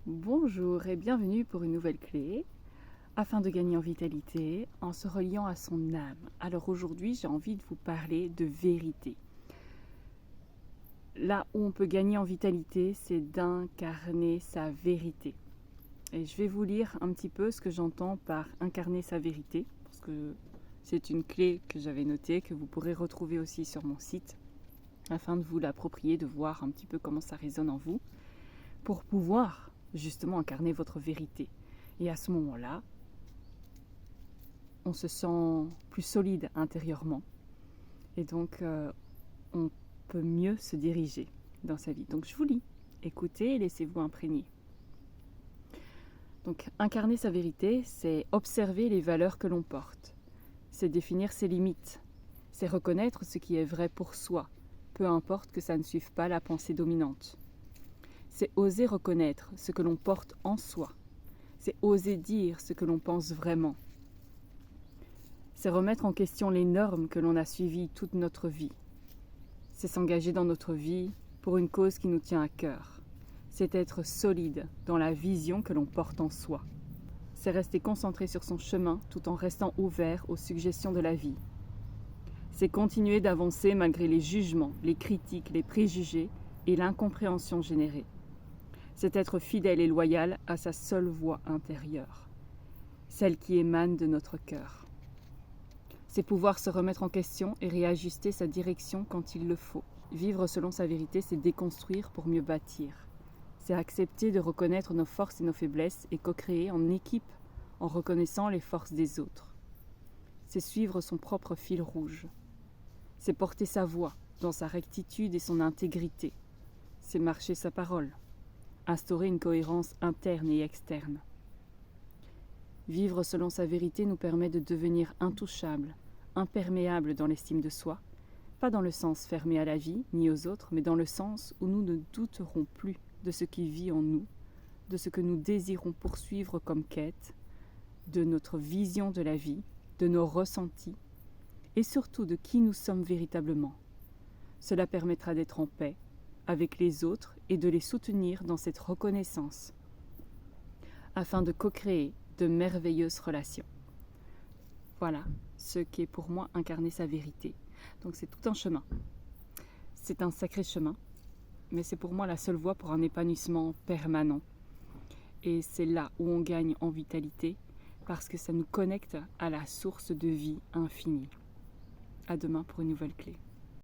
Bonjour et bienvenue pour une nouvelle clé afin de gagner en vitalité en se reliant à son âme. Alors aujourd'hui, j'ai envie de vous parler de vérité. Là où on peut gagner en vitalité, c'est d'incarner sa vérité. Et je vais vous lire un petit peu ce que j'entends par incarner sa vérité, parce que c'est une clé que j'avais notée, que vous pourrez retrouver aussi sur mon site, afin de vous l'approprier, de voir un petit peu comment ça résonne en vous, pour pouvoir justement incarner votre vérité. Et à ce moment-là, on se sent plus solide intérieurement. Et donc, on peut mieux se diriger dans sa vie. Donc, je vous lis. Écoutez et laissez-vous imprégner. Donc, incarner sa vérité, c'est observer les valeurs que l'on porte. C'est définir ses limites. C'est reconnaître ce qui est vrai pour soi, peu importe que ça ne suive pas la pensée dominante. C'est oser reconnaître ce que l'on porte en soi. C'est oser dire ce que l'on pense vraiment. C'est remettre en question les normes que l'on a suivies toute notre vie. C'est s'engager dans notre vie pour une cause qui nous tient à cœur. C'est être solide dans la vision que l'on porte en soi. C'est rester concentré sur son chemin tout en restant ouvert aux suggestions de la vie. C'est continuer d'avancer malgré les jugements, les critiques, les préjugés et l'incompréhension générée. C'est être fidèle et loyal à sa seule voix intérieure, celle qui émane de notre cœur. C'est pouvoir se remettre en question et réajuster sa direction quand il le faut. Vivre selon sa vérité, c'est déconstruire pour mieux bâtir. C'est accepter de reconnaître nos forces et nos faiblesses et co-créer en équipe en reconnaissant les forces des autres. C'est suivre son propre fil rouge. C'est porter sa voix dans sa rectitude et son intégrité. C'est marcher sa parole. Instaurer une cohérence interne et externe. Vivre selon sa vérité nous permet de devenir intouchable, imperméable dans l'estime de soi, pas dans le sens fermé à la vie ni aux autres, mais dans le sens où nous ne douterons plus de ce qui vit en nous, de ce que nous désirons poursuivre comme quête, de notre vision de la vie, de nos ressentis, et surtout de qui nous sommes véritablement. Cela permettra d'être en paix avec les autres et de les soutenir dans cette reconnaissance, afin de co-créer de merveilleuses relations. Voilà ce qu'est pour moi incarner sa vérité. Donc c'est tout un chemin. C'est un sacré chemin, mais c'est pour moi la seule voie pour un épanouissement permanent. Et c'est là où on gagne en vitalité, parce que ça nous connecte à la source de vie infinie. À demain pour une nouvelle clé.